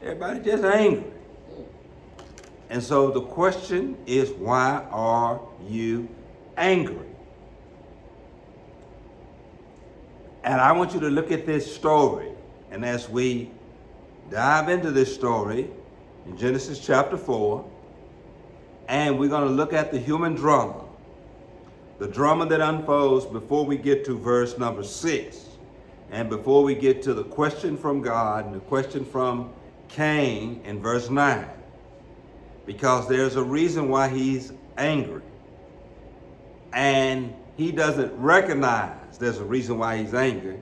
Everybody just angry. And so the question is, why are you angry? And I want you to look at this story. And as we dive into this story in Genesis chapter 4, and we're going to look at the human drama, the drama that unfolds before we get to verse number 6, and before we get to the question from God and the question from Cain in verse 9. Because there's a reason why he's angry. And he doesn't recognize there's a reason why he's angry.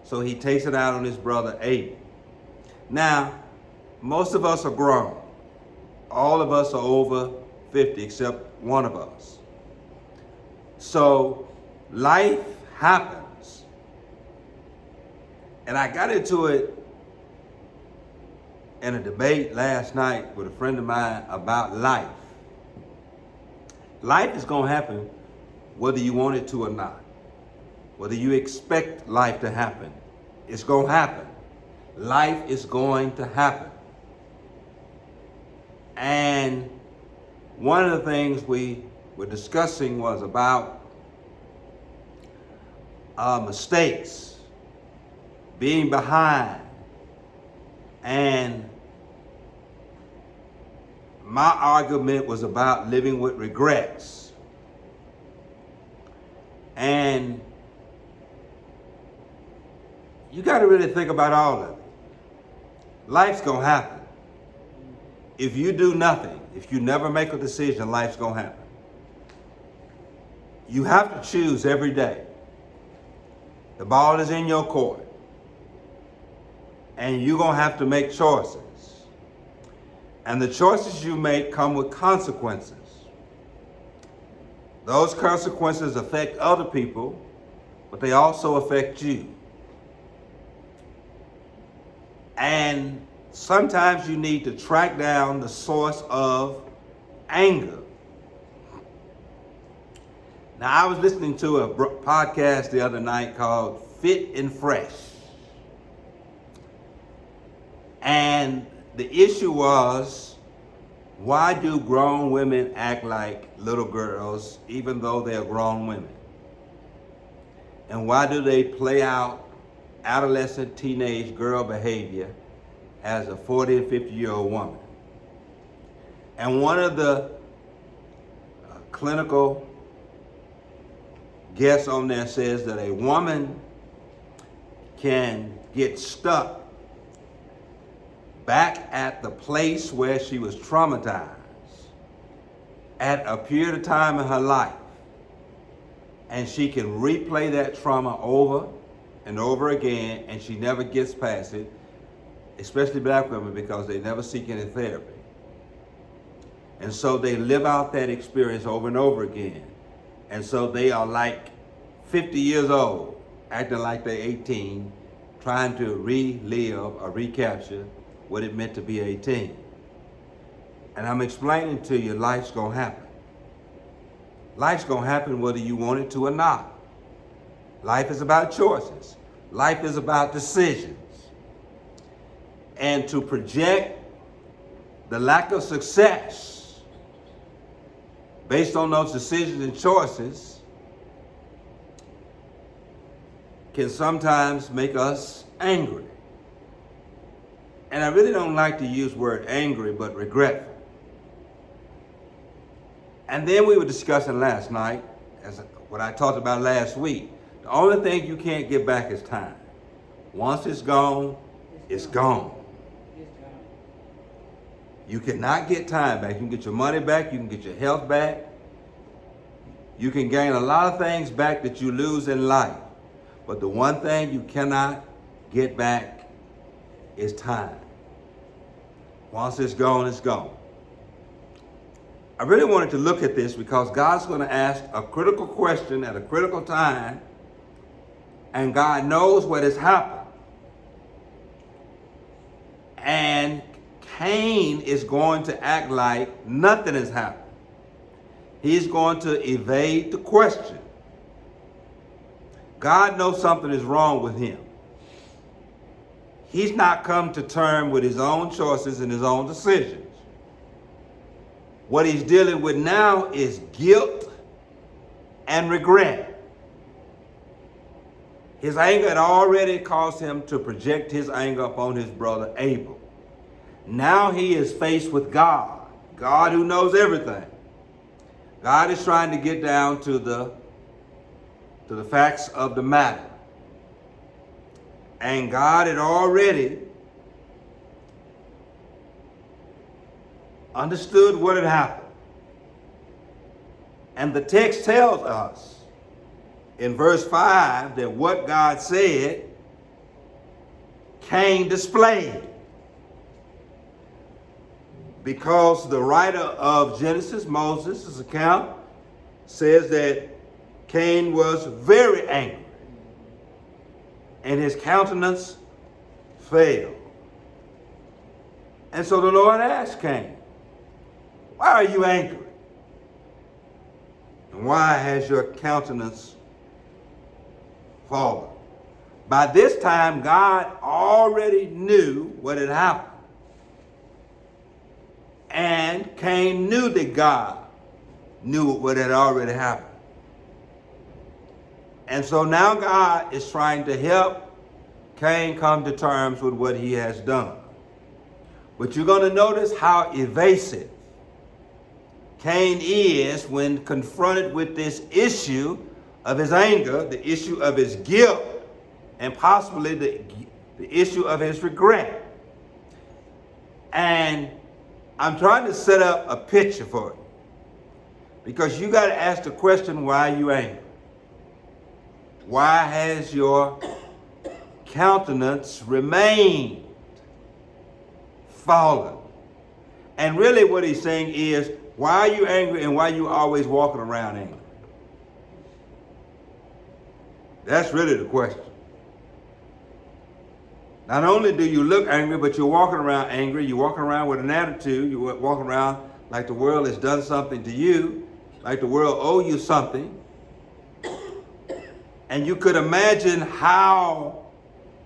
So he takes it out on his brother Abel. Now, most of us are grown. All of us are over 50 except one of us. So life happens. And I got into it in a debate last night with a friend of mine about life. Life is going to happen whether you want it to or not. Whether you expect life to happen, it's going to happen. Life is going to happen. And one of the things we were discussing was about mistakes, being behind, and my argument was about living with regrets. And you got to really think about all of it. Life's going to happen. If you do nothing, if you never make a decision, life's going to happen. You have to choose every day. The ball is in your court. And you're going to have to make choices. And the choices you make come with consequences. Those consequences affect other people, but they also affect you. And sometimes you need to track down the source of anger. Now, I was listening to a podcast the other night called Fit and Fresh. And the issue was, why do grown women act like little girls even though they're grown women? And why do they play out adolescent, teenage girl behavior as a 40 and 50-year-old woman? And one of the clinical guests on there says that a woman can get stuck back at the place where she was traumatized at a period of time in her life, and she can replay that trauma over and over again, and she never gets past it, especially black women, because they never seek any therapy. And so they live out that experience over and over again. And so they are like 50 years old, acting like they're 18, trying to relive or recapture what it meant to be 18. And I'm explaining to you, life's gonna happen. Life's gonna happen whether you want it to or not. Life is about choices. Life is about decisions. And to project the lack of success based on those decisions and choices can sometimes make us angry. And I really don't like to use the word angry, but regretful. And then we were discussing last night, as what I talked about last week, the only thing you can't get back is time. Once it's gone, it's gone. You cannot get time back. You can get your money back, you can get your health back. You can gain a lot of things back that you lose in life. But the one thing you cannot get back is time. Once it's gone, it's gone. I really wanted to look at this because God's going to ask a critical question at a critical time, and God knows what has happened. And Cain is going to act like nothing has happened. He's going to evade the question. God knows something is wrong with him. He's not come to terms with his own choices and his own decisions. What he's dealing with now is guilt and regret. His anger had already caused him to project his anger upon his brother Abel. Now he is faced with God, God who knows everything. God is trying to get down to the facts of the matter. And God had already understood what had happened. And the text tells us in verse 5 that what God said, Cain displayed. Because the writer of Genesis, Moses' account, says that Cain was very angry and his countenance failed. And so the Lord asked Cain, why are you angry? And why has your countenance fallen? By this time, God already knew what had happened. And Cain knew that God knew what had already happened. And so now God is trying to help Cain come to terms with what he has done. But you're going to notice how evasive Cain is when confronted with this issue of his anger, the issue of his guilt, and possibly the issue of his regret. And I'm trying to set up a picture for you, because you got to ask the question, why are you angry? Why has your countenance remained fallen? And really what he's saying is, why are you angry and why are you always walking around angry? That's really the question. Not only do you look angry, but you're walking around angry. You're walking around with an attitude. You're walking around like the world has done something to you, like the world owes you something. And you could imagine how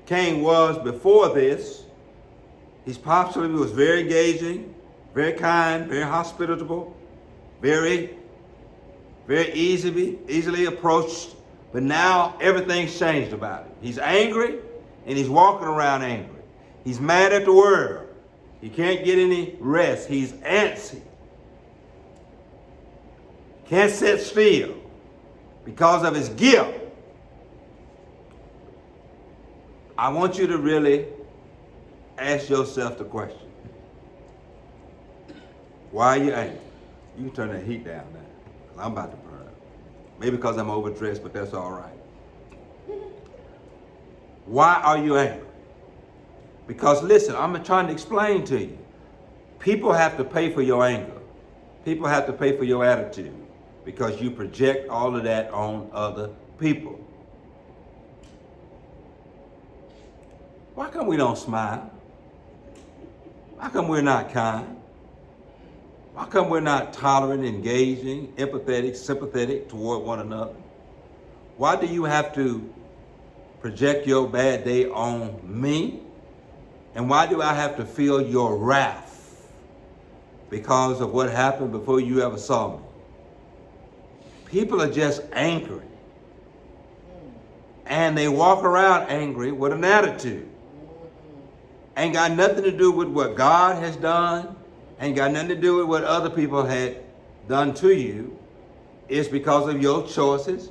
Cain was before this. His possibly was very engaging, very kind, very hospitable, very easily approached. But now everything's changed about him. He's angry and he's walking around angry. He's mad at the world. He can't get any rest. He's antsy. Can't sit still because of his guilt. I want you to really ask yourself the question. Why are you angry? You can turn that heat down now, 'cause I'm about to burn up. Maybe because I'm overdressed, but that's all right. Why are you angry? Because listen, I'm trying to explain to you. People have to pay for your anger. People have to pay for your attitude, because you project all of that on other people. Why come we don't smile? How come we're not kind? Why come we're not tolerant, engaging, empathetic, sympathetic toward one another? Why do you have to project your bad day on me? And why do I have to feel your wrath because of what happened before you ever saw me? People are just angry. And they walk around angry with an attitude. Ain't got nothing to do with what God has done. Ain't got nothing to do with what other people had done to you. It's because of your choices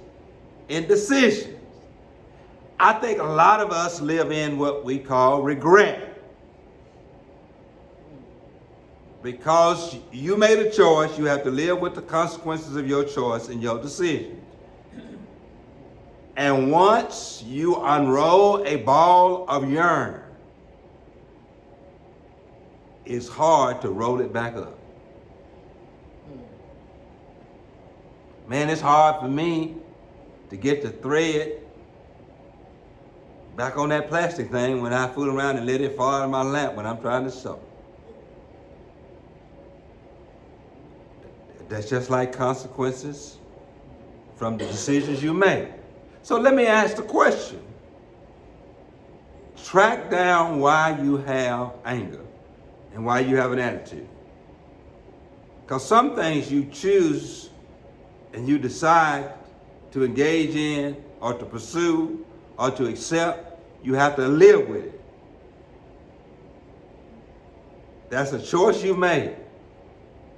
and decisions. I think a lot of us live in what we call regret. Because you made a choice, you have to live with the consequences of your choice and your decision. And once you unroll a ball of yarn, it's hard to roll it back up. Man, it's hard for me to get the thread back on that plastic thing when I fool around and let it fall out of my lamp when I'm trying to sew. That's just like consequences from the decisions you make. So let me ask the question. Track down why you have anger and why you have an attitude. Because some things you choose and you decide to engage in or to pursue or to accept, you have to live with it. That's a choice you made.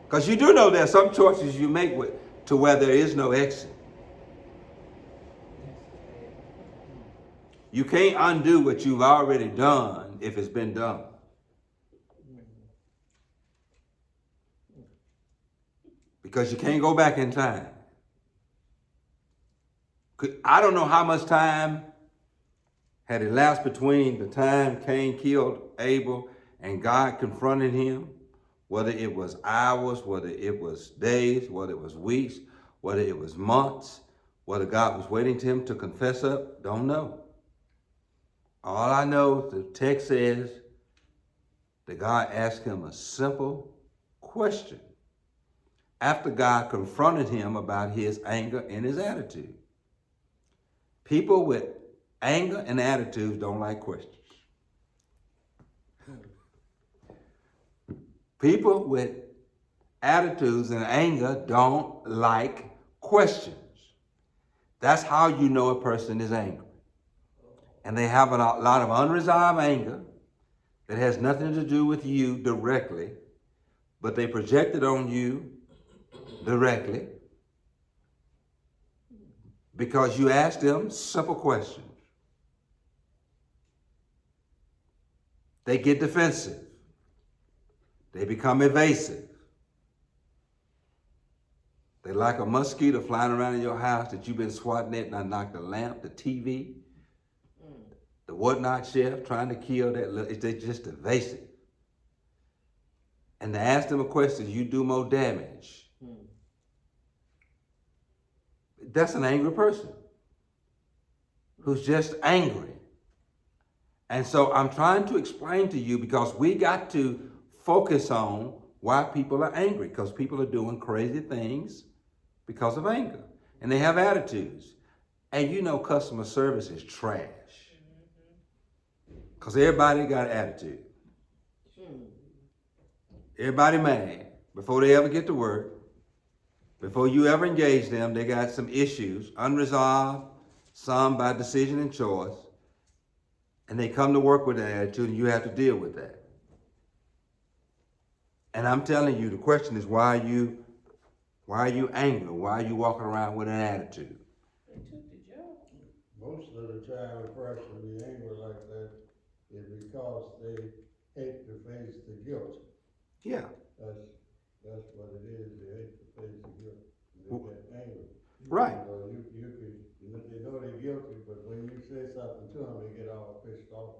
Because you do know there are some choices you make to where there is no exit. You can't undo what you've already done if it's been done. Because you can't go back in time. I don't know how much time had elapsed between the time Cain killed Abel and God confronted him, whether it was hours, whether it was days, whether it was weeks, whether it was months, whether God was waiting to him to confess up, don't know. All I know, the text says that God asked him a simple question after God confronted him about his anger and his attitude. People with anger and attitudes don't like questions. People with attitudes and anger don't like questions. That's how you know a person is angry. And they have a lot of unresolved anger that has nothing to do with you directly, but they project it on you directly because you ask them simple questions. They get defensive. They become evasive. They're like a mosquito flying around in your house that you've been swatting at and knocked the lamp, the TV, the whatnot chef trying to kill that. They're just evasive. And to ask them a question, you do more damage. That's an angry person who's just angry. And so I'm trying to explain to you because we got to focus on why people are angry, because people are doing crazy things because of anger. And they have attitudes. And you know customer service is trash. Because everybody got attitude. Everybody mad. Before they ever get to work, before you ever engage them, they got some issues, unresolved, some by decision and choice. And they come to work with an attitude and you have to deal with that. And I'm telling you, the question is, why are you angry? Why are you walking around with an attitude? They took the job. Most of the time, a person be angry like that is because they hate to face the guilt. Yeah. That's what it is. They hate to face the guilt. They get angry. Right. They know they're guilty, but when you say something to them, they get all pissed off.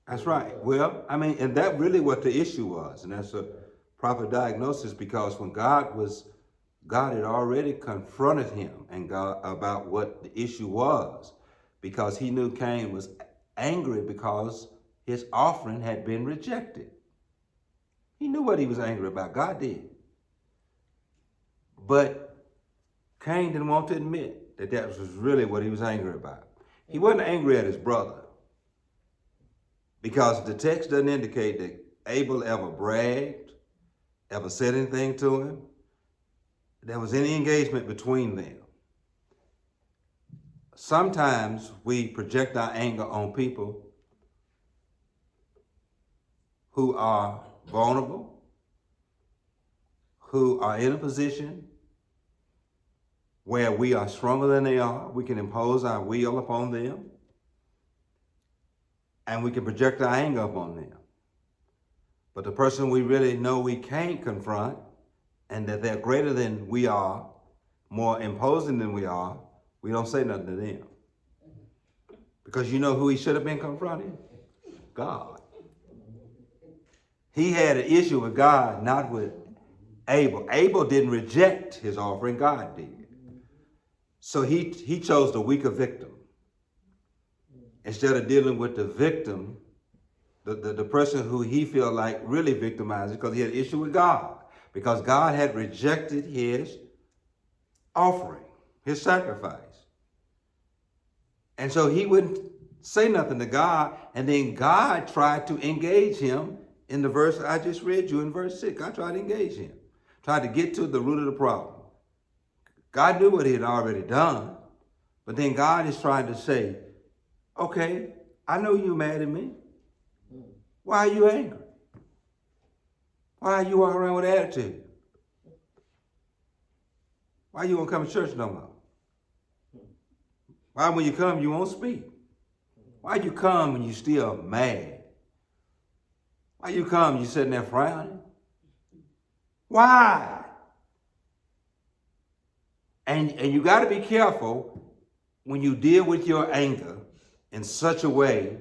That's right. Well, I mean, and that really what the issue was, and that's a proper diagnosis, because when God had already confronted him and God about what the issue was, because he knew Cain was angry because his offering had been rejected. He knew what he was angry about. God did. But Cain didn't want to admit that that was really what he was angry about. He wasn't angry at his brother, because the text doesn't indicate that Abel ever bragged, ever said anything to him. There was any engagement between them. Sometimes we project our anger on people who are vulnerable, who are in a position where we are stronger than they are. We can impose our will upon them, and we can project our anger upon them. But the person we really know we can't confront, and that they're greater than we are, more imposing than we are, we don't say nothing to them. Because you know who he should have been confronting? God. He had an issue with God, not with Abel. Abel didn't reject his offering, God did. So he chose the weaker victim. Instead of dealing with the victim, the person who he felt like really victimized, because he had an issue with God. Because God had rejected his offering, his sacrifice. And so he wouldn't say nothing to God, and then God tried to engage him in the verse I just read you in verse 6. God tried to engage him, tried to get to the root of the problem. God knew what he had already done, but then God is trying to say, okay, I know you're mad at me. Why are you angry? Why are you walking around with attitude? Why you won't come to church no more? Why when you come you won't speak? Why you come when you still mad? Why you come you sitting there frowning? Why? And you got to be careful when you deal with your anger in such a way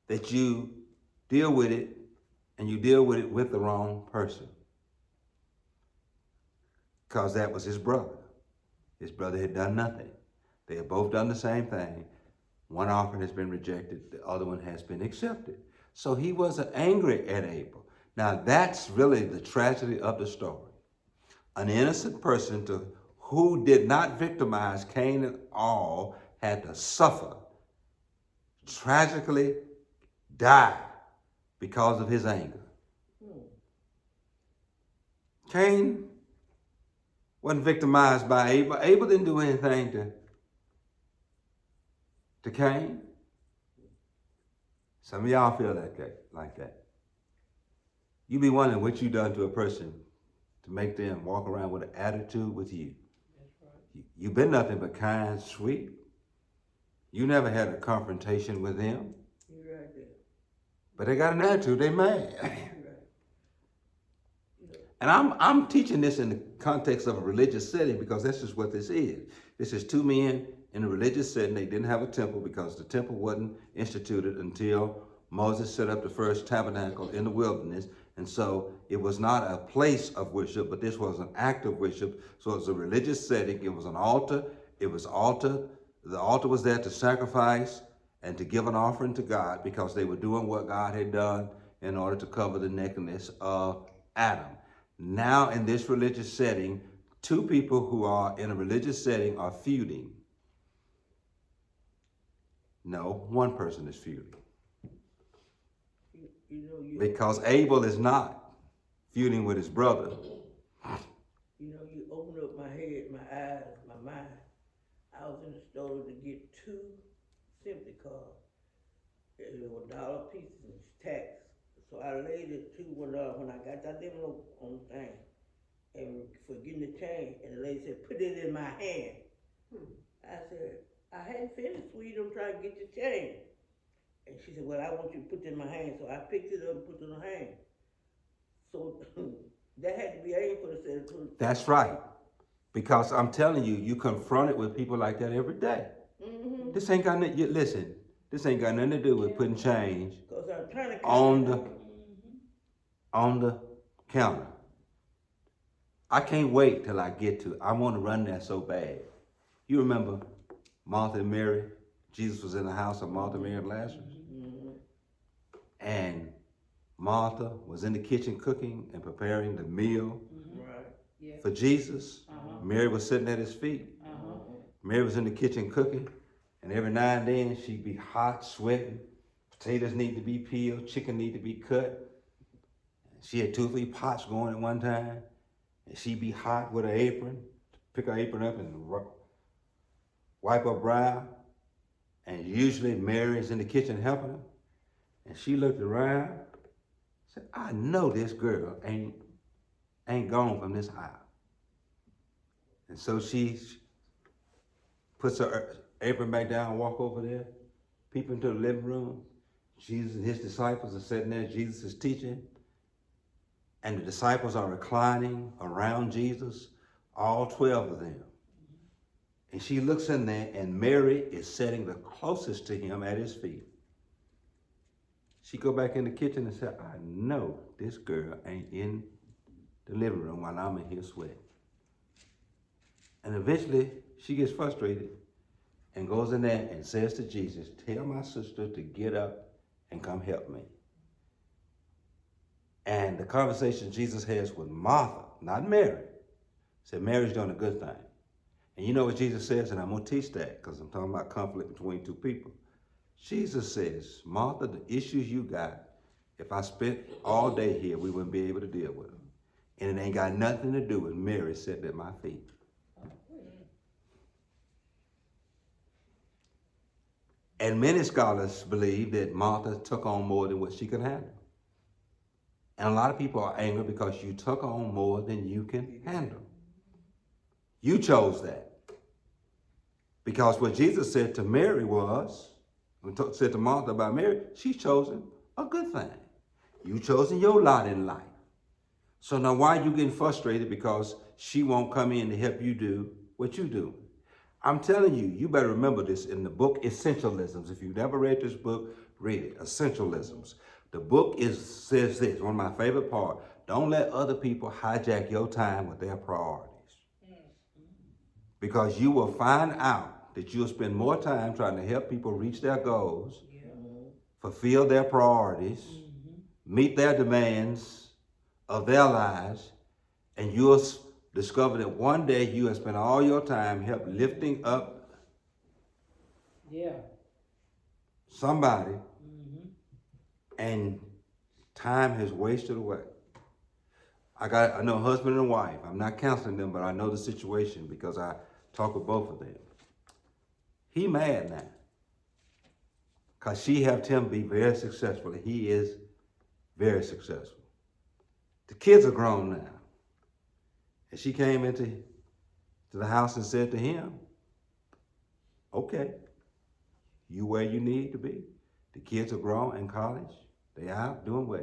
that you deal with it and you deal with it with the wrong person. Because that was his brother. His brother had done nothing. They had both done the same thing. One offering has been rejected, the other one has been accepted. So he wasn't angry at Abel. Now that's really the tragedy of the story. An innocent person who did not victimize Cain at all had to suffer, tragically die because of his anger. Cain wasn't victimized by Abel. Abel didn't do anything to Cain. Some of y'all feel like that. You be wondering what you done to a person to make them walk around with an attitude with you. That's right. You've been nothing but kind, sweet. You never had a confrontation with them. You're right there. But they got an attitude, they mad. You're right. And I'm teaching this in the context of a religious setting because this is what this is. This is two men in a religious setting. They didn't have a temple because the temple wasn't instituted until Moses set up the first tabernacle in the wilderness. And so it was not a place of worship, but this was an act of worship. So it was a religious setting. It was an altar. The altar was there to sacrifice and to give an offering to God because they were doing what God had done in order to cover the nakedness of Adam. Now in this religious setting, two people who are in a religious setting are feuding. No, one person is feuding. Because Abel is not feuding with his brother. You know, you open up my head, my eyes, my mind. I was in the store to get 2 Simply cards. It was $1 piece and it's taxed. So I laid it $2 when I got that envelope on the thing. And for getting the change, and the lady said, put it in my hand. I said, I hadn't finished, sweetie, I'm trying to get your change. And she said, well, I want you to put it in my hand. So I picked it up and put it in her hand. So that had to be aimed for the citizen. That's right. Because I'm telling you, you confronted with people like that every day. Mm-hmm. This ain't got nothing, listen, this ain't got nothing to do with putting change Because I'm trying to on the counter. I can't wait till I get to it. I want to run there so bad. You remember Martha and Mary? Jesus was in the house of Martha, Mary, and Lazarus. Mm-hmm. And Martha was in the kitchen cooking and preparing the meal Right. for Jesus. Mary was sitting at his feet. Mary was in the kitchen cooking. And every now and then she'd be hot, sweating. Potatoes need to be peeled. Chicken need to be cut. She had 2 or 3 pots going at one time. And she'd be hot with her apron. Pick her apron up and wipe her brow. And usually Mary's in the kitchen helping her. And she looked around, said, I know this girl ain't gone from this house. And so she puts her apron back down and walk over there, peep into the living room. Jesus and his disciples are sitting there, Jesus is teaching. And the disciples are reclining around Jesus, all 12 of them. And she looks in there and Mary is sitting the closest to him at his feet. She go back in the kitchen and said, I know this girl ain't in the living room while I'm in here sweating. And eventually she gets frustrated and goes in there and says to Jesus, tell my sister to get up and come help me. And the conversation Jesus has with Martha, not Mary, said Mary's doing a good thing. And you know what Jesus says, and I'm going to teach that because I'm talking about conflict between two people. Jesus says, Martha, the issues you got, if I spent all day here, we wouldn't be able to deal with them. And it ain't got nothing to do with Mary sitting at my feet. And many scholars believe that Martha took on more than what she could handle. And a lot of people are angry because you took on more than you can handle. You chose that. Because what Jesus said to Mary was, said to Martha about Mary, she's chosen a good thing. You chosen your lot in life. So now why are you getting frustrated because she won't come in to help you do what you do? I'm telling you, you better remember this in the book Essentialisms. If you've never read this book, read it. Essentialisms. The book says this, one of my favorite parts. Don't let other people hijack your time with their priorities. Because you will find out that you'll spend more time trying to help people reach their goals, fulfill their priorities, meet their demands of their lives, and you'll discover that one day you have spent all your time lifting up somebody, and time has wasted away. I know a husband and a wife. I'm not counseling them, but I know the situation because I talk with both of them. He mad now because she helped him be very successful. He is very successful. The kids are grown now. And she came into the house and said to him, okay, you where you need to be. The kids are grown in college. They out doing well.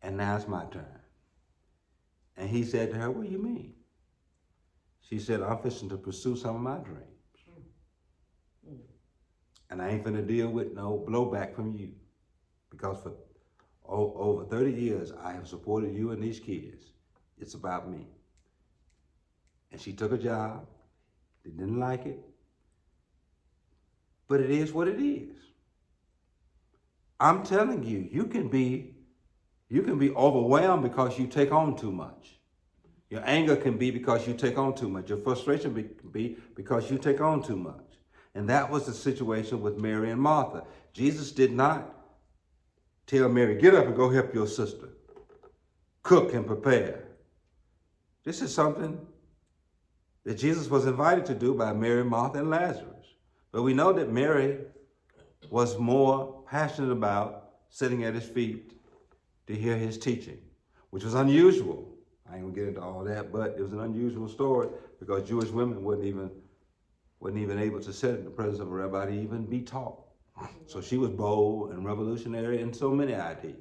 And now it's my turn. And he said to her, what do you mean? She said, I'm fixing to pursue some of my dreams. And I ain't finna deal with no blowback from you. Because for over 30 years, I have supported you and these kids. It's about me. And she took a job. They didn't like it. But it is what it is. I'm telling you, you can be overwhelmed because you take on too much. Your anger can be because you take on too much. Your frustration can be because you take on too much. And that was the situation with Mary and Martha. Jesus did not tell Mary, get up and go help your sister. Cook and prepare. This is something that Jesus was invited to do by Mary, Martha, and Lazarus. But we know that Mary was more passionate about sitting at his feet to hear his teaching, which was unusual. I ain't gonna get into all that, but it was an unusual story because Jewish women wasn't even able to sit in the presence of a rabbi to even be taught. So she was bold and revolutionary in so many ideas.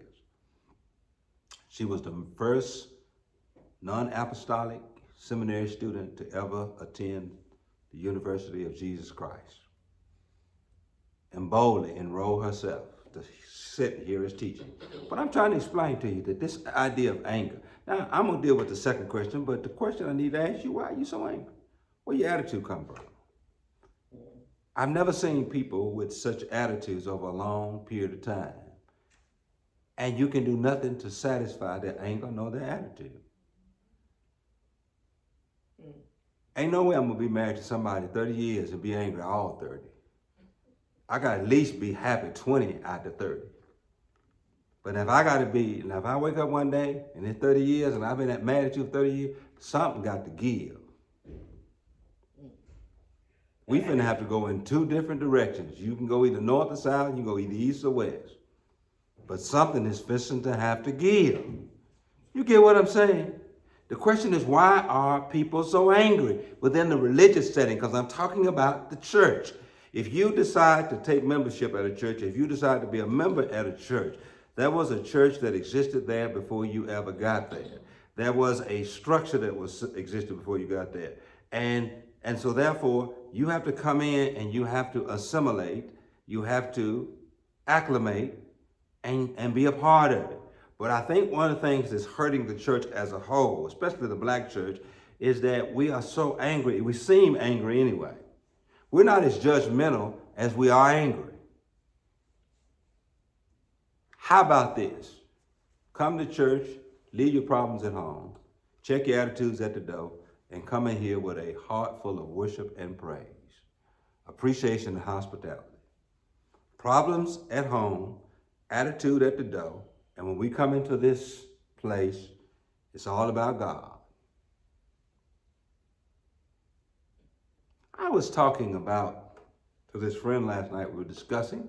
She was the first non-apostolic seminary student to ever attend the University of Jesus Christ and boldly enroll herself to sit and hear his teaching. But I'm trying to explain to you that this idea of anger, now I'm gonna deal with the second question, but the question I need to ask you, why are you so angry? Where your attitude come from? I've never seen people with such attitudes over a long period of time. And you can do nothing to satisfy their anger nor their attitude. Ain't no way I'm gonna be married to somebody 30 years and be angry all 30. I gotta at least be happy 20 out of 30. But if I wake up one day and it's 30 years and I've been mad at you for 30 years, something got to give. We finna have to go in two different directions. You can go either north or south, you can go either east or west. But something is fixing to have to give. You get what I'm saying? The question is, why are people so angry within the religious setting? Because I'm talking about the church. If you decide to take membership at a church, if you decide to be a member at a church, there was a church that existed there before you ever got there. There was a structure that existed before you got there. And so therefore, you have to come in and you have to assimilate, you have to acclimate and be a part of it. But I think one of the things that's hurting the church as a whole, especially the black church, is that we are so angry. We seem angry anyway. We're not as judgmental as we are angry. How about this? Come to church, leave your problems at home, check your attitudes at the door, and come in here with a heart full of worship and praise, appreciation and hospitality. problems at home, attitude at the door, and when we come into this place, it's all about God. I was talking about to this friend last night, we were discussing.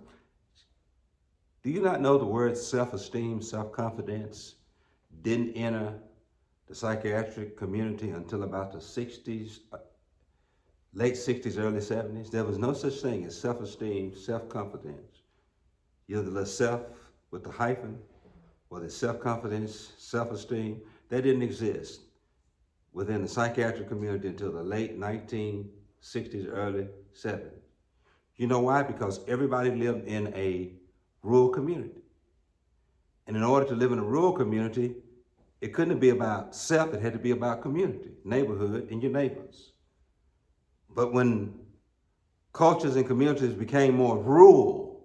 Do you not know the word self-esteem, self-confidence didn't enter the psychiatric community until about the 60s, late 60s, early 70s? There was no such thing as self-esteem, self-confidence. Either the self with the hyphen, or the self-confidence, self-esteem, that didn't exist within the psychiatric community until the late 1960s, early 70s. You know why? Because everybody lived in a rural community. And in order to live in a rural community, it couldn't be about self, it had to be about community, neighborhood, and your neighbors. But when cultures and communities became more rural,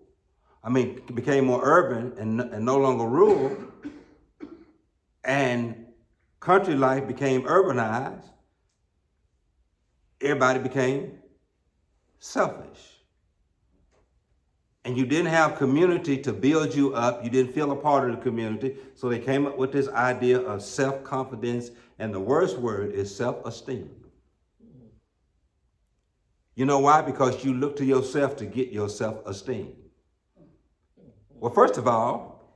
became more urban and no longer rural, and country life became urbanized, everybody became selfish. And you didn't have community to build you up. You didn't feel a part of the community. So they came up with this idea of self-confidence, and the worst word is self-esteem. You know why? Because you look to yourself to get your self-esteem. Well, first of all,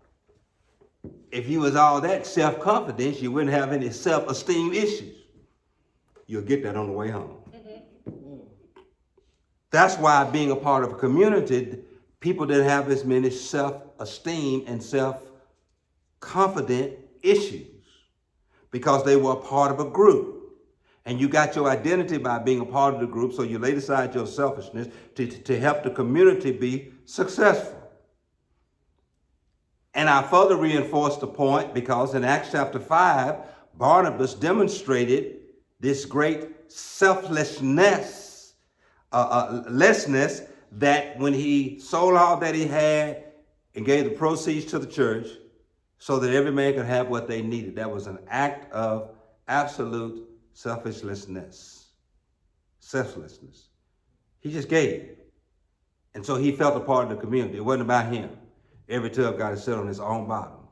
if you was all that self-confidence, you wouldn't have any self-esteem issues. You'll get that on the way home. That's why being a part of a community, people didn't have as many self-esteem and self-confident issues because they were a part of a group. And you got your identity by being a part of the group, so you laid aside your selfishness to help the community be successful. And I further reinforced the point because in Acts chapter 5, Barnabas demonstrated this great selflessness, that when he sold all that he had and gave the proceeds to the church so that every man could have what they needed. That was an act of absolute selflessness. He just gave. And so he felt a part of the community. It wasn't about him. Every tub got to sit on its own bottom.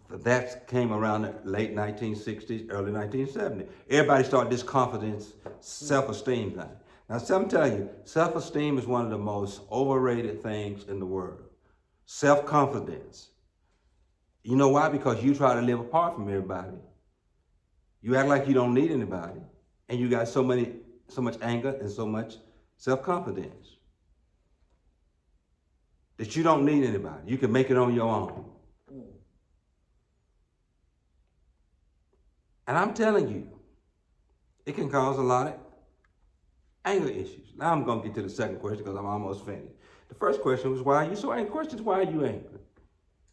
But that came around the late 1960s, early 1970s. Everybody started this confidence, self-esteem thing. Now, I'm telling you, self-esteem is one of the most overrated things in the world. Self-confidence. You know why? Because you try to live apart from everybody. You act like you don't need anybody. And you got so much anger and so much self-confidence that you don't need anybody. You can make it on your own. And I'm telling you, it can cause a lot of anger issues. Now I'm going to get to the second question because I'm almost finished. The first question was, why are you so angry? Question is, why are you angry?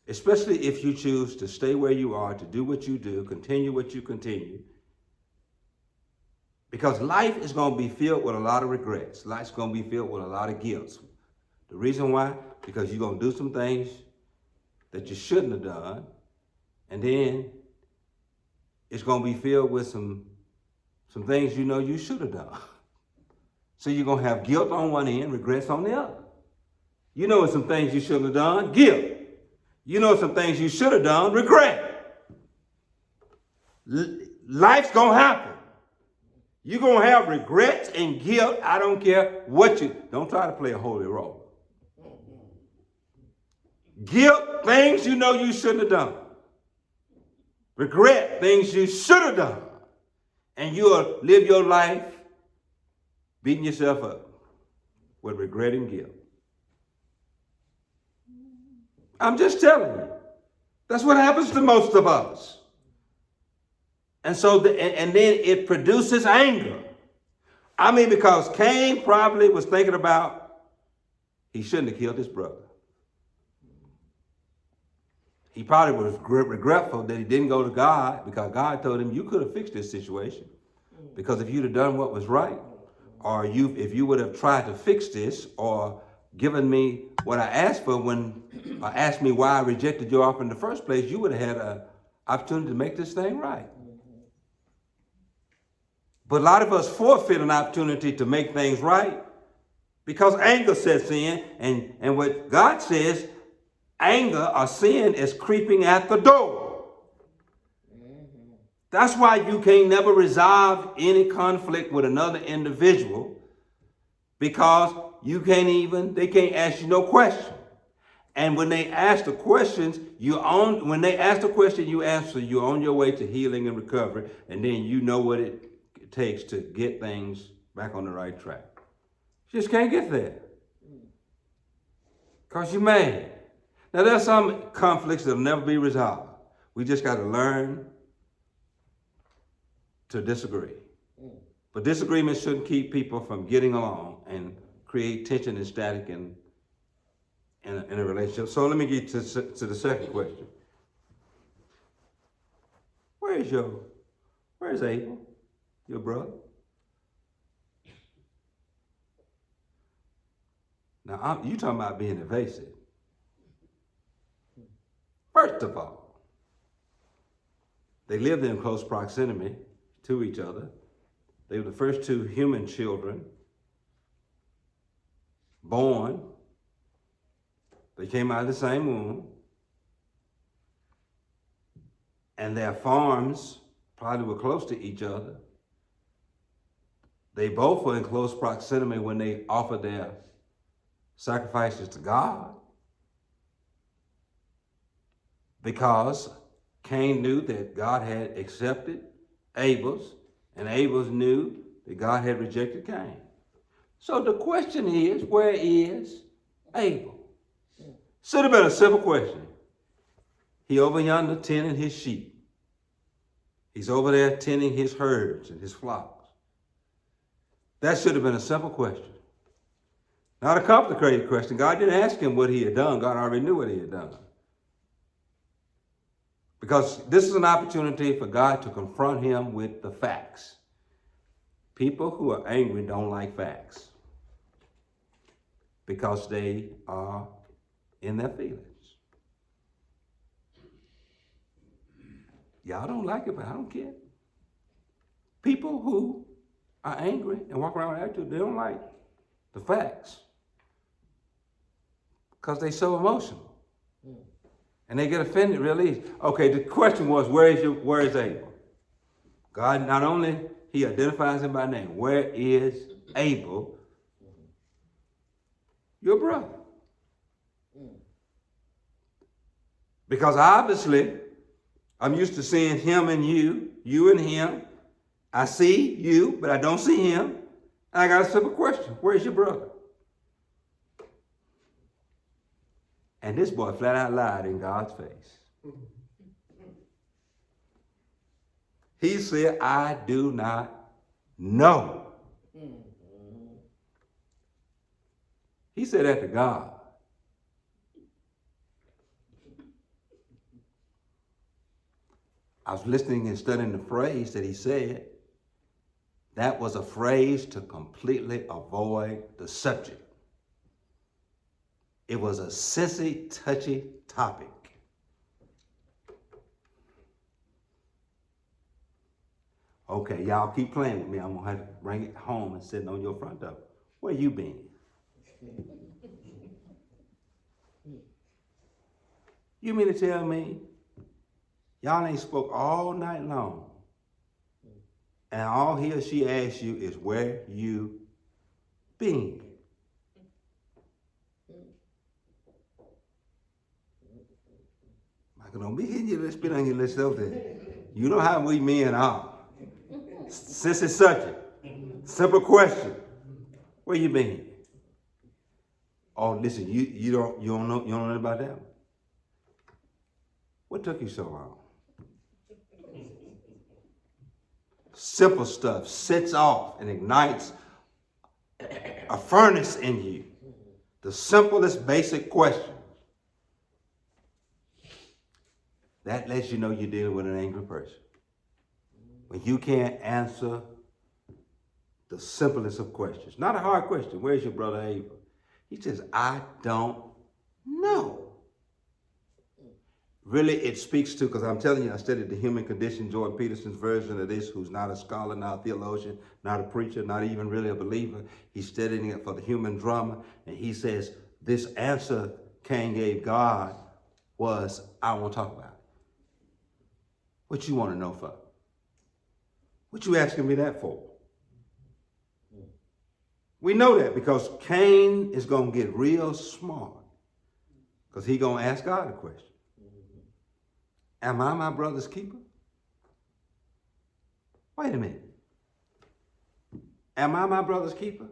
Especially if you choose to stay where you are, to do what you do, continue what you continue. Because life is going to be filled with a lot of regrets. Life's going to be filled with a lot of guilt. The reason why? Because you're going to do some things that you shouldn't have done. And then it's going to be filled with some things you know you should have done. So you're going to have guilt on one end, regrets on the other. You know some things you shouldn't have done, guilt. You know some things you should have done, regret. Life's going to happen. You're going to have regrets and guilt. I don't care what you, don't try to play a holy role. Guilt, things you know you shouldn't have done. Regret, things you should have done. And you'll live your life beating yourself up with regret and guilt. I'm just telling you. That's what happens to most of us. And so, and then it produces anger. Because Cain probably was thinking about he shouldn't have killed his brother. He probably was regretful that he didn't go to God because God told him, you could have fixed this situation. Because if you'd have done what was right, or if you would have tried to fix this or given me what I asked for when I asked me why I rejected your offer in the first place, you would have had an opportunity to make this thing right. But a lot of us forfeit an opportunity to make things right Because anger sets in, and what God says, anger or sin is creeping at the door. That's why you can't never resolve any conflict with another individual, because they can't ask you no question. And when they ask the questions, when they ask the question, you answer, you're on your way to healing and recovery, and then you know what it takes to get things back on the right track. You just can't get there. Because you're mad. Now, there's some conflicts that'll never be resolved. We just got to learn to disagree. But disagreements shouldn't keep people from getting along and create tension and static in a relationship. So let me get to the second question. Where's Abel, your brother? Now, you talking about being evasive. First of all, they lived in close proximity to each other. They were the first two human children born. They came out of the same womb. And their farms probably were close to each other. They both were in close proximity when they offered their sacrifices to God. Because Cain knew that God had accepted Abel's, and Abel's knew that God had rejected Cain. So the question is, where is Abel? Should have been a simple question. He over yonder tending his sheep. He's over there tending his herds and his flocks. That should have been a simple question. Not a complicated question. God didn't ask him what he had done. God already knew what he had done. Because this is an opportunity for God to confront him with the facts. People who are angry don't like facts because they are in their feelings. Y'all don't like it, but I don't care. People who are angry and walk around with attitude, they don't like the facts because they're so emotional. And they get offended real easy. Okay, the question was, where is Abel? God not only, he identifies him by name. Where is Abel, your brother? Because obviously, I'm used to seeing him and you and him. I see you, but I don't see him. And I got a simple question. Where's your brother? And this boy flat out lied in God's face. He said, I do not know. He said that to God. I was listening and studying the phrase that he said. That was a phrase to completely avoid the subject. It was a sensitive, touchy topic. Okay, y'all keep playing with me. I'm going to have to bring it home and sit on your front door. Where you been? You mean to tell me y'all ain't spoke all night long and all he or she asks you is where you been? Michael, don't be hitting your list, spit on your list over there. You know how we men are. Since it's subject, simple question. Where you been? Oh, listen, you don't know nothing about that one? What took you so long? Simple stuff sets off and ignites a furnace in you. The simplest basic question. That lets you know you're dealing with an angry person. When you can't answer the simplest of questions. Not a hard question. Where's your brother Abel? He says, I don't know. really it speaks to, because I'm telling you, I studied the human condition, Jordan Peterson's version of this, who's not a scholar, not a theologian, not a preacher, not even really a believer. He's studying it for the human drama. And he says, this answer Cain gave God was, I won't talk about it. What you want to know for? What you asking me that for? We know that because Cain is going to get real smart because he's going to ask God a question. Am I my brother's keeper? Wait a minute. Am I my brother's keeper?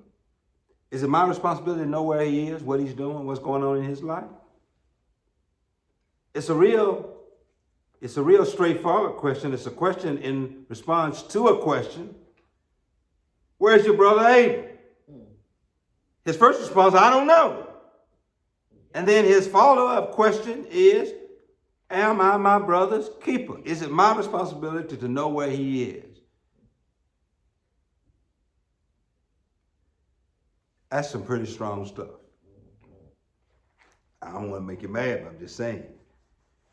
Is it my responsibility to know where he is, what he's doing, what's going on in his life? It's a real straightforward question. It's a question in response to a question. Where's your brother Abel? His first response, I don't know. And then his follow-up question is, am I my brother's keeper? Is it my responsibility to know where he is? That's some pretty strong stuff. I don't want to make you mad, but I'm just saying.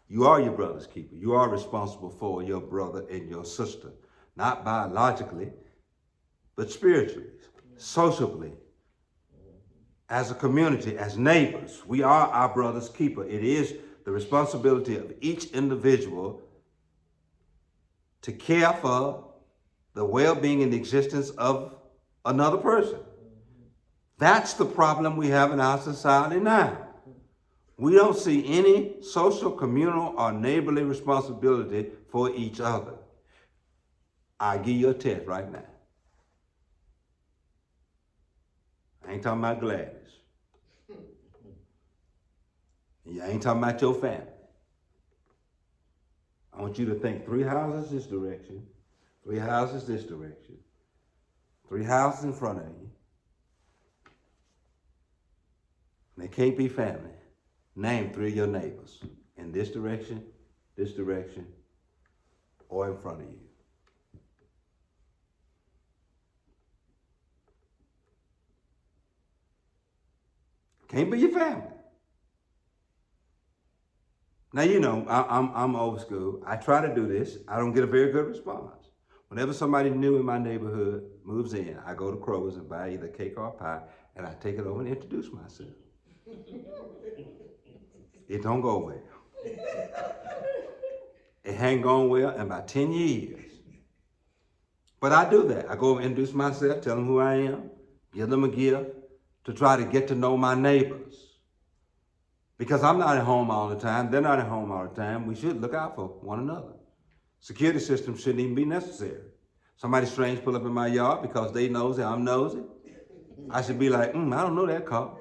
You are your brother's keeper. You are responsible for your brother and your sister. Not biologically, but spiritually, socially, as a community, as neighbors. We are our brother's keeper. It is the responsibility of each individual to care for the well-being and existence of another person. That's the problem we have in our society now. We don't see any social, communal, or neighborly responsibility for each other. I'll give you a test right now. I ain't talking about Gladys. I ain't talking about your family. I want you to think 3 houses this direction, 3 houses this direction, 3 houses in front of you. They can't be family. Name 3 of your neighbors in this direction, or in front of you. Can't be your family. Now, you know, I'm old school. I try to do this. I don't get a very good response. Whenever somebody new in my neighborhood moves in, I go to Kroger's and buy either cake or pie, and I take it over and introduce myself. It don't go well. It hadn't gone well in about 10 years. But I do that. I go and introduce myself, tell them who I am, give them a gift to try to get to know my neighbors. Because I'm not at home all the time. They're not at home all the time. We should look out for one another. Security systems shouldn't even be necessary. Somebody strange pull up in my yard because they nosy, I'm nosy. I should be like, I don't know that car.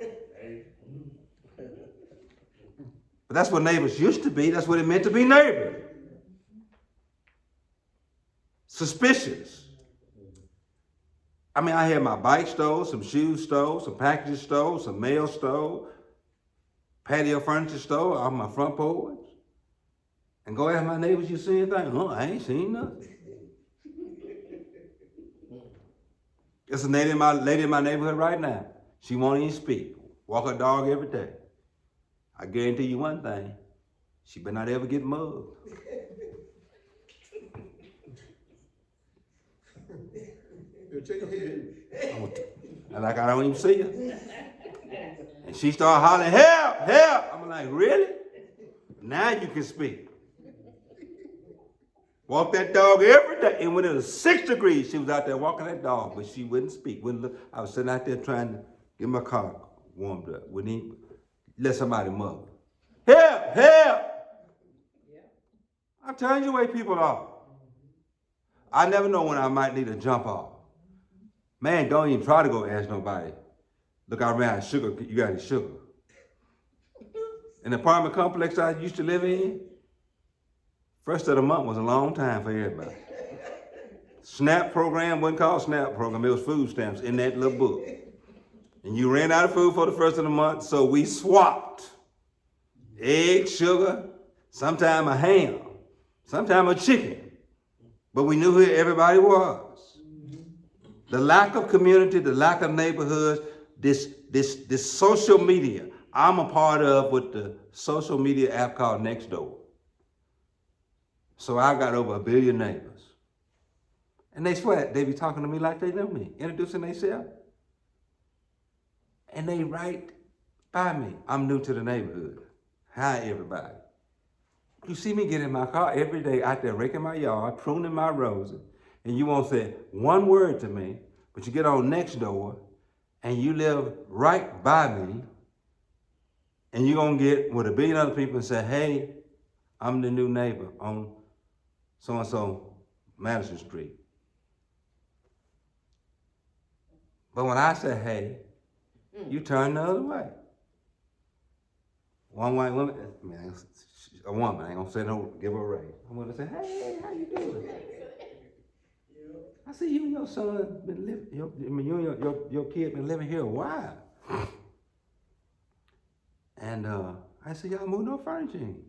But that's what neighbors used to be. That's what it meant to be neighbors. Suspicious. I mean, I had my bike stole, some shoes stole, some packages stole, some mail stole, patio furniture stole off my front porch. And go ask my neighbors, you see anything? I ain't seen nothing. There's a lady in my neighborhood right now. She won't even speak. Walk her dog every day. I guarantee you one thing. She better not ever get mugged. Like I don't even see her. And she started hollering, help, help. I'm like, really? Now you can speak. Walk that dog every day. And when it was 6 degrees, she was out there walking that dog, but she wouldn't speak, wouldn't look. I was sitting out there trying to get my car warmed up. Wouldn't even let somebody mug her. Help, help. Yeah. I'm telling you the way people are. I never know when I might need a jump off. Man, don't even try to go ask nobody. Look, I ran out of sugar. You got any sugar? In the apartment complex I used to live in, first of the month was a long time for everybody. SNAP program wasn't called SNAP program. It was food stamps in that little book. And you ran out of food for the first of the month, so we swapped. Egg, sugar, sometime a ham, sometime a chicken. But we knew who everybody was. The lack of community, the lack of neighborhoods, this social media. I'm a part of with the social media app called Nextdoor. So I got over 1 billion neighbors. And they swear, they be talking to me like they know me, introducing themselves. And they right by me. I'm new to the neighborhood. Hi, everybody. You see me get in my car every day out there raking my yard, pruning my roses, and you won't say one word to me, but you get on next door and you live right by me, and you're gonna get with 1 billion other people and say, hey, I'm the new neighbor on so-and-so Madison Street. But when I say, hey, you turn the other way. One white woman, a woman, I ain't gonna say no, give her a raise. I'm gonna say, hey, how you doing? I see you and your son been living, you and your kid been living here a while. And I said, y'all move no furniture in.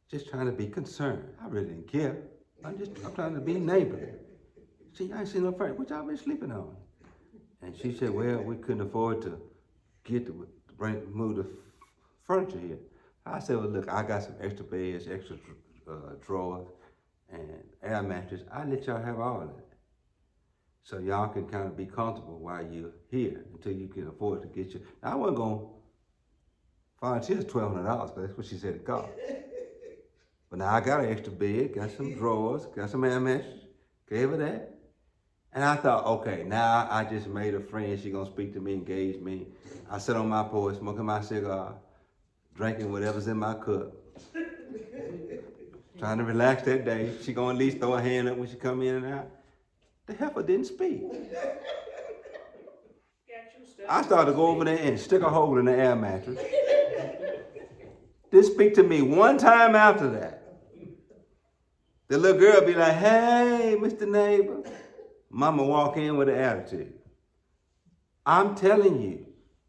Just trying to be concerned. I really didn't care. I'm trying to be neighborly. See, I ain't seen no furniture. What y'all been sleeping on? And she said, well, we couldn't afford to move the furniture here. I said, well, look, I got some extra beds, extra drawers, and air mattress. I let y'all have all of it. So y'all can kind of be comfortable while you're here until you can afford to get your. I wasn't going to volunteer $1,200, but that's what she said it cost. But now I got an extra bed, got some drawers, got some air mattress, gave her that. And I thought, okay, now I just made a friend. She gonna speak to me, engage me. I sit on my porch, smoking my cigar, drinking whatever's in my cup. Trying to relax that day. She gonna at least throw her hand up when she come in and out. The heifer didn't speak. I started to go over there and stick a hole in the air mattress. Didn't speak to me one time after that. The little girl be like, hey, Mr. Neighbor. Mama walk in with an attitude. I'm telling you,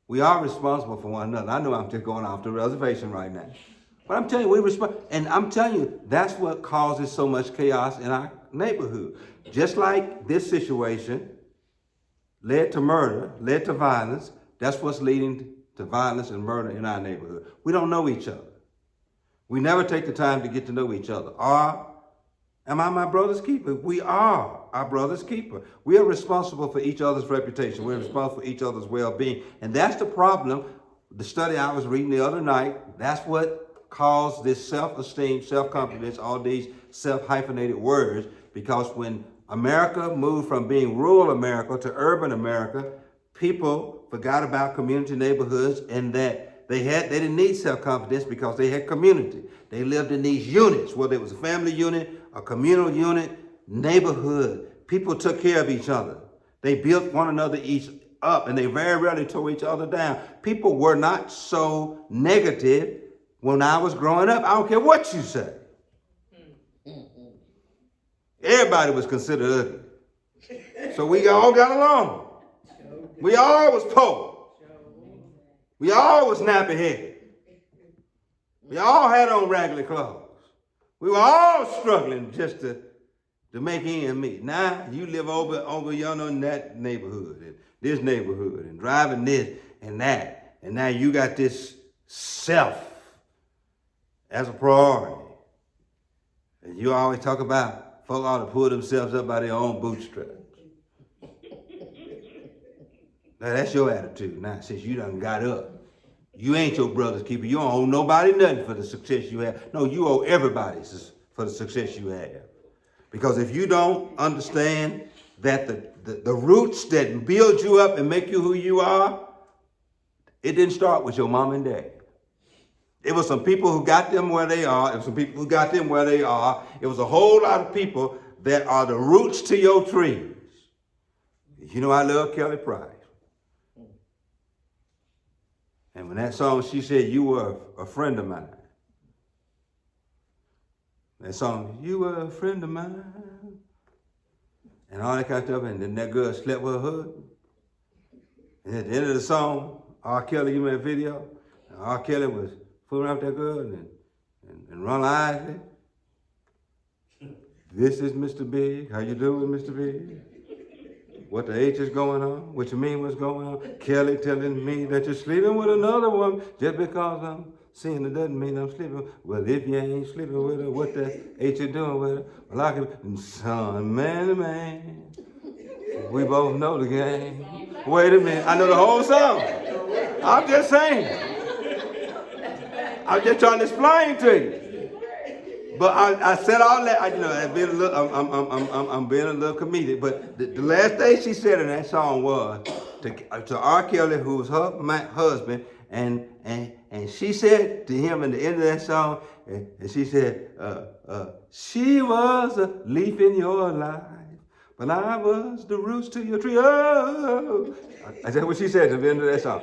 we are responsible for one another. I know I'm just going off the reservation right now. But I'm telling you, and I'm telling you, that's what causes so much chaos in our neighborhood. Just like this situation led to murder, led to violence, that's what's leading to violence and murder in our neighborhood. We don't know each other. We never take the time to get to know each other. Am I my brother's keeper? We are our brother's keeper. We are responsible for each other's reputation. We're responsible for each other's well-being. And that's the problem. The study I was reading the other night, that's what caused this self-esteem, self-confidence, all these self-hyphenated words, because when America moved from being rural America to urban America, people forgot about community neighborhoods, and that they didn't need self-confidence because they had community. They lived in these units, whether it was a family unit, a communal unit, neighborhood. People took care of each other. They built one another each up, and they very rarely tore each other down. People were not so negative when I was growing up. I don't care what you say. Everybody was considered ugly. So we all got along. We all was poor. We all was nappy-headed. We all had on raggedy clothes. We were all struggling just to make ends meet. Now you live over yonder in that neighborhood and this neighborhood and driving this and that. And now you got this self as a priority. And you always talk about folk ought to pull themselves up by their own bootstraps. Now that's your attitude now, since you done got up. You ain't your brother's keeper. You don't owe nobody nothing for the success you have. No, you owe everybody for the success you have. Because if you don't understand that the roots that build you up and make you who you are, it didn't start with your mom and dad. It was some people who got them where they are. It was some people who got them where they are. It was a whole lot of people that are the roots to your trees. You know I love Kelly Price. And when that song, she said, you were a friend of mine. That song, you were a friend of mine. And all that kind of stuff, and then that girl slept with her husband. And at the end of the song, R. Kelly, you made a video, and R. Kelly was fooling out that girl and Ron Isley. This is Mr. Big. How you doing, Mr. Big? What the H is going on? What you mean what's going on? Kelly telling me that you're sleeping with another woman just because I'm Seeing it doesn't mean I'm sleeping. Well, if you ain't sleeping with her, what the ain't you doing with her? Well, I can, son, man to man. We both know the game. Wait a minute, I know the whole song. I'm just saying. I'm just trying to explain to you. But I said all that. I'm being a little, I'm being a little comedic. But the last thing she said in that song was to R. Kelly, who was her husband, and she said to him at the end of that song, and she said, she was a leaf in your life, but I was the roots to your tree. Oh, I said what she said at the end of that song.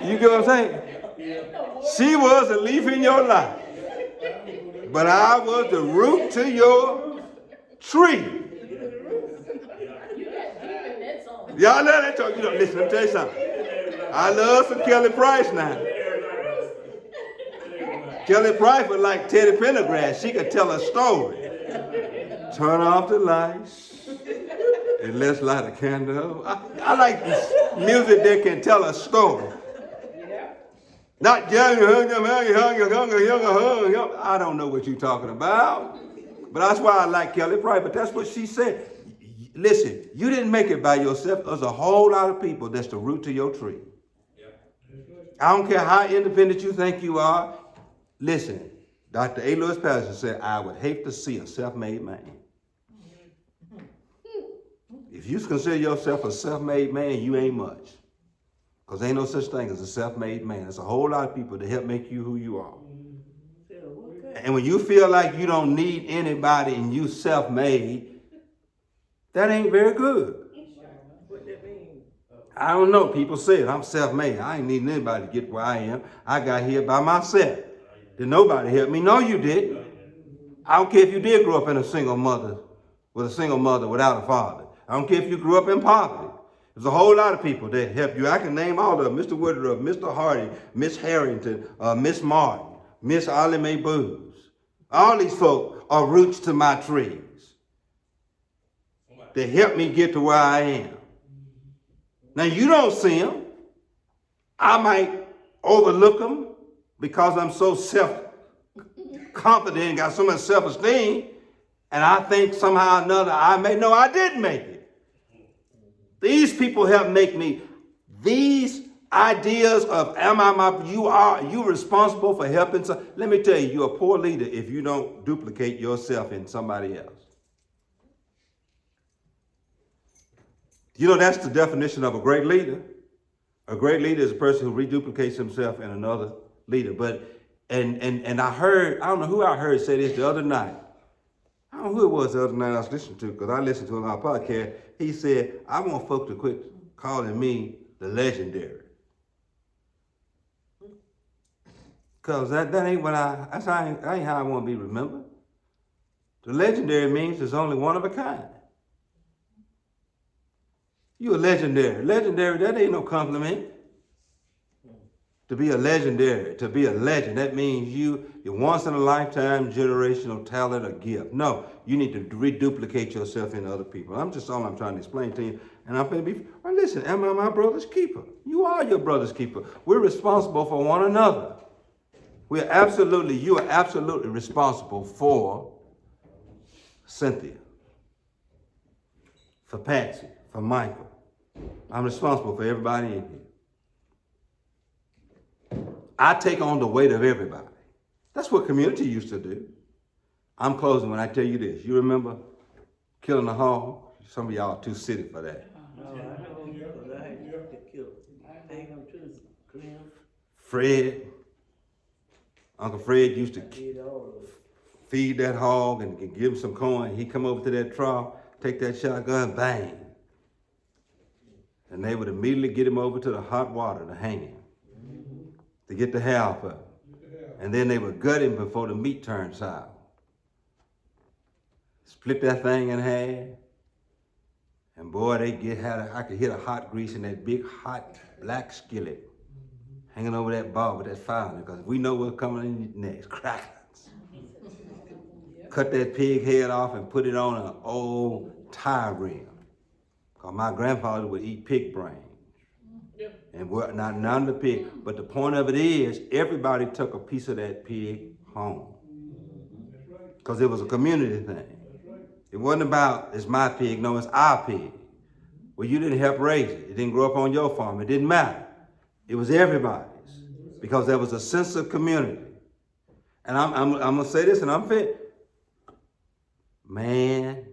You get what I'm saying? She was a leaf in your life, but I was the root to your tree. Y'all know that song. Listen, let me tell you something. I love some Kelly Price now. Kelly Price was like Teddy Pendergrass. She could tell a story. Turn off the lights and let's light a candle. I like music that can tell a story. Not young. I don't know what you're talking about. But that's why I like Kelly Price. But that's what she said. Listen, you didn't make it by yourself. There's a whole lot of people that's the root to your tree. I don't care how independent you think you are. Listen, Dr. A. Lewis Patterson said, I would hate to see a self-made man. If you consider yourself a self-made man, you ain't much. Because ain't no such thing as a self-made man. There's a whole lot of people to help make you who you are. And when you feel like you don't need anybody and you self-made, that ain't very good. What that mean? I don't know. People say it. I'm self-made. I ain't needing anybody to get where I am. I got here by myself. Did nobody help me? No, you didn't. I don't care if you did grow up in a single mother without a father. I don't care if you grew up in poverty. There's a whole lot of people that help you. I can name all of them. Mr. Woodruff, Mr. Hardy, Miss Harrington, Miss Martin, Miss Ollie Mae Booz. All these folk are roots to my trees. They help me get to where I am. Now, you don't see them. I might overlook them because I'm so self-confident and got so much self-esteem, and I think somehow or another I didn't make it. These people help make me. These ideas of you responsible for helping some. Let me tell you, you're a poor leader if you don't duplicate yourself in somebody else. You know, that's the definition of a great leader. A great leader is a person who reduplicates himself in another leader. And I don't know who I heard say this the other night. I don't know who it was the other night I was listening to, because I listened to him on our podcast. He said, I want folks to quit calling me the legendary. Because that ain't what that ain't how I want to be remembered. The legendary means there's only one of a kind. You a legendary. Legendary, that ain't no compliment. To be a legendary, to be a legend, that means you're once in a lifetime generational talent or gift. No, you need to reduplicate yourself in other people. I'm trying to explain to you. And I'm going to be, well, listen, am I my brother's keeper? You are your brother's keeper. We're responsible for one another. You are absolutely responsible for Cynthia, for Patsy, for Michael. I'm responsible for everybody in here. I take on the weight of everybody. That's what community used to do. I'm closing when I tell you this. You remember killing a hog? Some of y'all are too city for that. No, I know, because I used to kill hang him too. Clean him. Fred, Uncle Fred used to Did all of it. feed that hog and give him some corn. He'd come over to that trough, take that shotgun, bang. And they would immediately get him over to the hot water to hang him, to get the hair off of him. And then they would gut him before the meat turned sour. Split that thing in half. And boy, I could hear the hot grease in that big hot black skillet hanging over that bar with that fire, because we know what's coming in next, crackers. Cut that pig head off and put it on an old tire rim. Because my grandfather would eat pig brains. And we're not none of the pig. But the point of it is, everybody took a piece of that pig home. Because it was a community thing. It wasn't about, it's my pig, no, it's our pig. Well, you didn't help raise it. It didn't grow up on your farm. It didn't matter. It was everybody's. Because there was a sense of community. And I'm going to say this, and I'm fit. Man,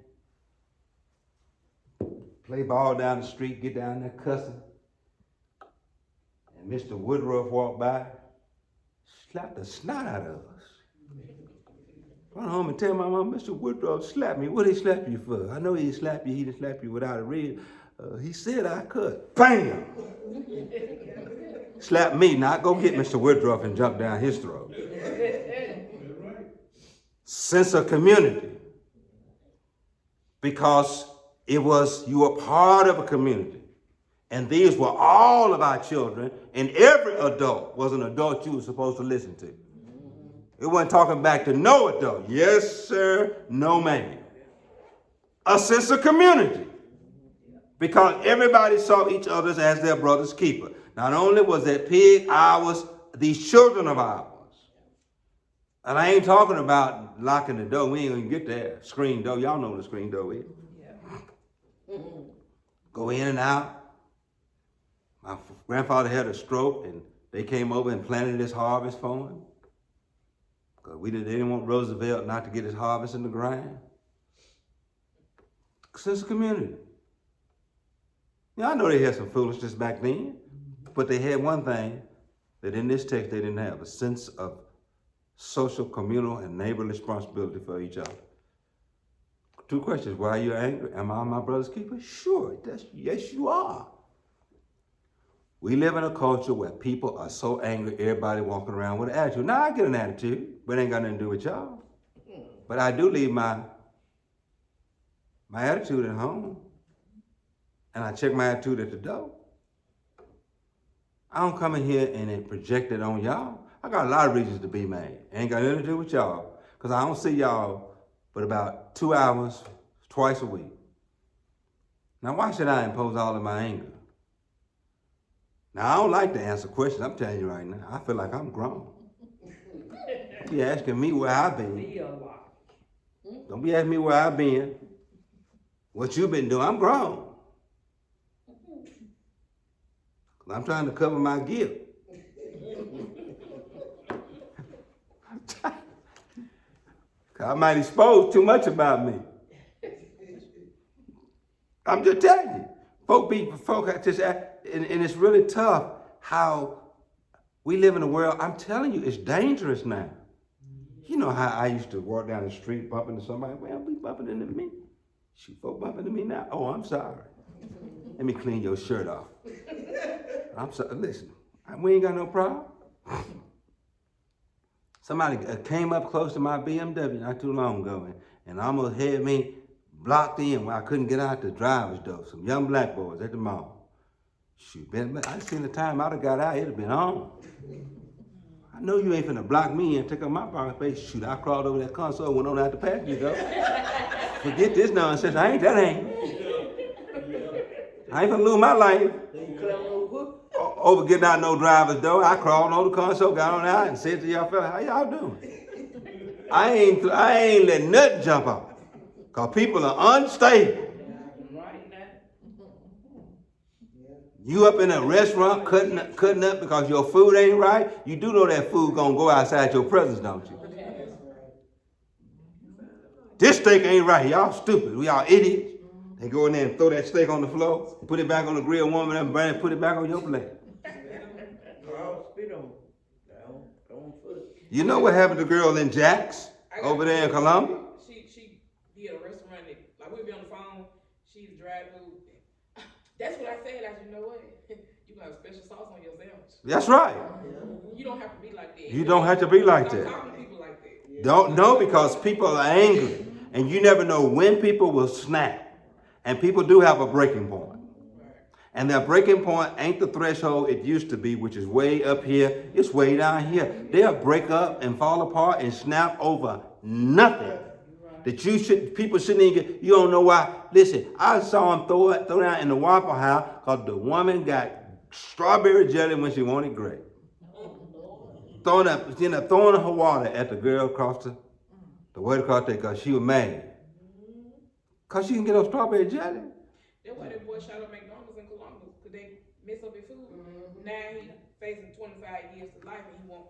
play ball down the street, get down there cussing. And Mr. Woodruff walked by, slapped the snot out of us. Run home and tell my mom, Mr. Woodruff slapped me. What did he slap you for? I know he didn't slap you. He didn't slap you without a reason. He said I could. Bam! Slap me, not go get Mr. Woodruff and jump down his throat. Sense of community. Because it was, you were part of a community. And these were all of our children, and every adult was an adult you were supposed to listen to. It wasn't talking back to no adult. Yes, sir, no, ma'am. A sense of community. Because everybody saw each other as their brother's keeper. Not only was that pig ours, these children of ours. And I ain't talking about locking the door. We ain't gonna get there. Screen door. Y'all know what a screen door is. Yeah. Go in and out. My grandfather had a stroke, and they came over and planted this harvest for him. Because they didn't want Roosevelt not to get his harvest in the ground. Sense of community. Yeah, I know they had some foolishness back then, but they had one thing that in this text they didn't have, a sense of social, communal, and neighborly responsibility for each other. Two questions. Why are you angry? Am I my brother's keeper? Sure. Yes, you are. We live in a culture where people are so angry, everybody walking around with an attitude. Now, I get an attitude, but it ain't got nothing to do with y'all. But I do leave my attitude at home. And I check my attitude at the door. I don't come in here and then project it on y'all. I got a lot of reasons to be mad. Ain't got nothing to do with y'all. Because I don't see y'all but about 2 hours, twice a week. Now, why should I impose all of my anger? Now, I don't like to answer questions. I'm telling you right now. I feel like I'm grown. You're asking me where I've been. Don't be asking me where I've been. What you been doing. I'm grown. I'm trying to cover my guilt. I might expose too much about me. I'm just telling you. Folk just act, and it's really tough how we live in a world. I'm telling you, it's dangerous now. You know how I used to walk down the street bumping into somebody. Well, be bumping into me. Shoot, folk bumping into me now. Oh, I'm sorry. Let me clean your shirt off. I'm sorry. Listen, we ain't got no problem. Somebody came up close to my BMW not too long ago and almost had me blocked in where I couldn't get out the driver's door. Some young black boys at the mall. Shoot, I seen the time I'd have got out, it'd have been on. I know you ain't finna block me and take up my parking space. Shoot, I crawled over that console, went on out the passenger door. Forget this nonsense. I ain't finna lose my life. Over getting out no driver's door. I crawled on the console, got on out, and said to y'all fellas, how y'all doing? I ain't letting nothing jump off. Because people are unstable. You up in a restaurant cutting up because your food ain't right, you do know that food gonna go outside your presence, don't you? This steak ain't right. Y'all stupid. We all idiots. They go in there and throw that steak on the floor, put it back on the grill, warm it up, and put it back on your plate. You know what happened to the girl in Jack's over there in Columbia? She be at a restaurant that, like, we'd be on the phone, she'd drive through. That's what I said. I said, you know what? You gonna have special sauce on your sandwich. That's right. You don't have to be like that. You don't have to be like Stop that. talking to people like that. Don't know, because people are angry. And you never know when people will snap. And people do have a breaking point. And their breaking point ain't the threshold it used to be, which is way up here. It's way down here. They'll break up and fall apart and snap over nothing. That people shouldn't even get. You don't know why. Listen, I saw him throw down in the Waffle House because the woman got strawberry jelly when she wanted grape. Throwing her water at the girl across the way across there because she was mad. Because she can get her strawberry jelly. That's why that boy shot up McDonald's in Columbus, because they mess up his food. Now he facing 25 years to life and he won't.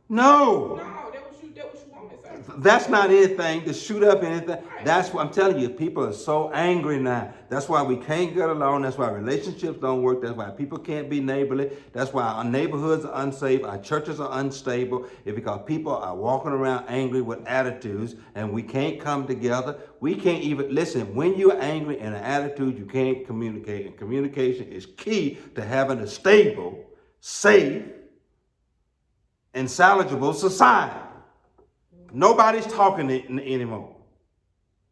No, No. that was you wanted, sir. That's not anything to shoot up anything. That's what I'm telling you. People are so angry now. That's why we can't get along. That's why relationships don't work. That's why people can't be neighborly. That's why our neighborhoods are unsafe. Our churches are unstable. It's because people are walking around angry with attitudes and we can't come together. We can't even, listen, when you're angry and an attitude, you can't communicate. And communication is key to having a stable, safe, and salvageable society. Nobody's talking anymore.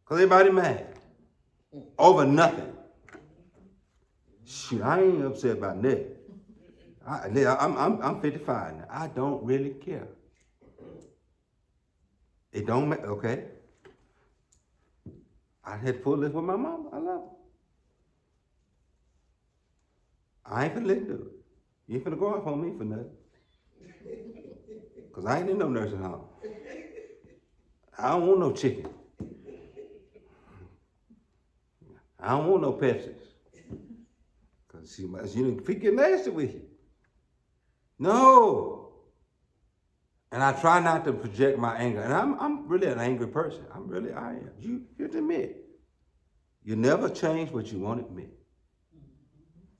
Because everybody mad. Over nothing. Shoot, I ain't upset about that. I'm 55 now. I don't really care. It don't matter, okay? I had to pull this with my mama. I love her. I ain't finna let do it. You ain't finna go off on me for nothing. Because I ain't in no nursing home. I don't want no chicken. I don't want no Pepsis. Because people get nasty with you. No. And I try not to project my anger. And I'm really an angry person. I am. You admit. You never change what you won't admit.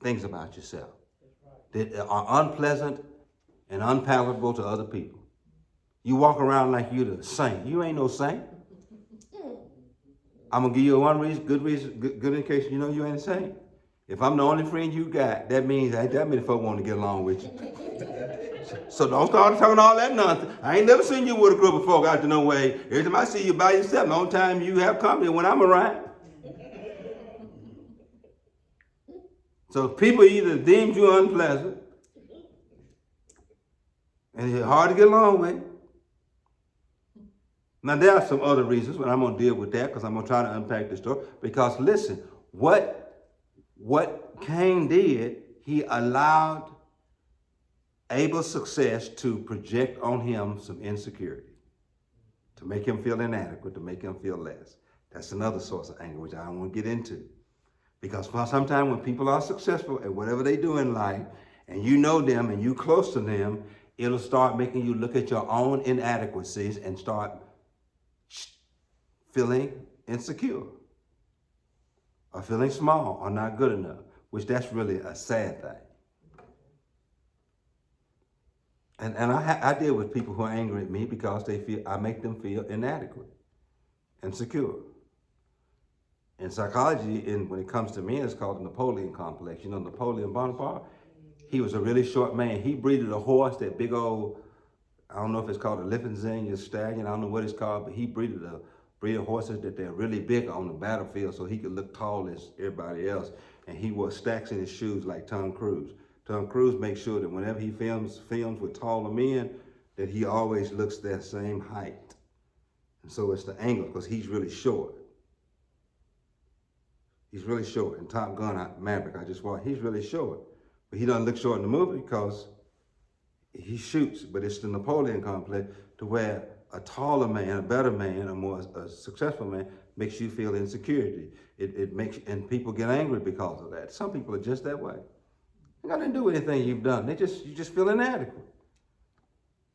Things about yourself that are unpleasant and unpalatable to other people. You walk around like you're the saint. You ain't no saint. I'm gonna give you one reason, good indication you know you ain't a saint. If I'm the only friend you got, that means that many folk want to get along with you. So don't start talking all that nonsense. I ain't never seen you with a group of folk out there no way. Every time I see you by yourself, the only time you have company when I'm around. So people either deem you unpleasant and you're hard to get along with. Now, there are some other reasons, but I'm going to deal with that because I'm going to try to unpack the story. Because listen, what Cain did, he allowed Abel's success to project on him some insecurity, to make him feel inadequate, to make him feel less. That's another source of anger, which I don't want to get into. Because sometimes when people are successful at whatever they do in life, and you know them and you close to them, it'll start making you look at your own inadequacies and start feeling insecure or feeling small or not good enough, which that's really a sad thing. And I deal with people who are angry at me because I make them feel inadequate, insecure. In psychology, when it comes to men, it's called the Napoleon complex. You know Napoleon Bonaparte? He was a really short man. He breeded a horse, that big old, I don't know if it's called a Liffenzinger stallion, I don't know what it's called, but he breed of horses that they're really big on the battlefield so he could look tall as everybody else. And he wore stacks in his shoes like Tom Cruise. Tom Cruise makes sure that whenever he films with taller men, that he always looks that same height. And so it's the angle, because he's really short. He's really short. In Top Gun Maverick, I just watched, he's really short. But he doesn't look short in the movie because he shoots. But it's the Napoleon complex to where a taller man, a better man, a successful man makes you feel insecurity. It makes, and people get angry because of that. Some people are just that way. It got nothing to do with anything you've done. You just feel inadequate.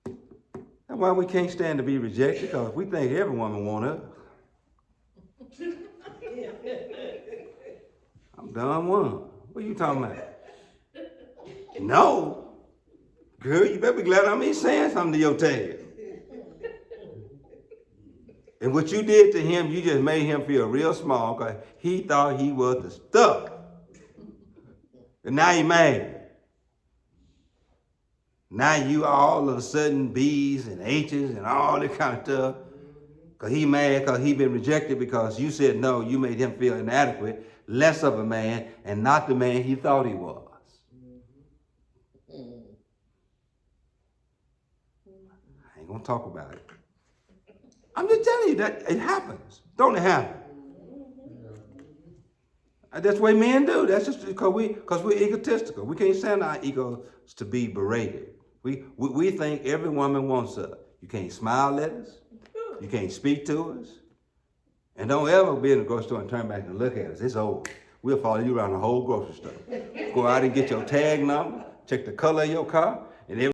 That's why we can't stand to be rejected, because we think every woman wants us. I'm done one. What are you talking about? No. Girl, you better be glad I'm even saying something to your tail. And what you did to him, you just made him feel real small because he thought he was the stuff. And now he mad. Now you all of a sudden B's and H's and all that kind of stuff. Because he mad because he been rejected because you said no, you made him feel inadequate, less of a man, and not the man he thought he was. I ain't gonna talk about it. I'm just telling you that it happens. Don't it happen? That's the way men do. That's just because we're egotistical. We can't stand our egos to be berated. We think every woman wants us. You can't smile at us. You can't speak to us. And don't ever be in the grocery store and turn back and look at us. It's over. We'll follow you around the whole grocery store. Go out and get your tag number, check the color of your car, and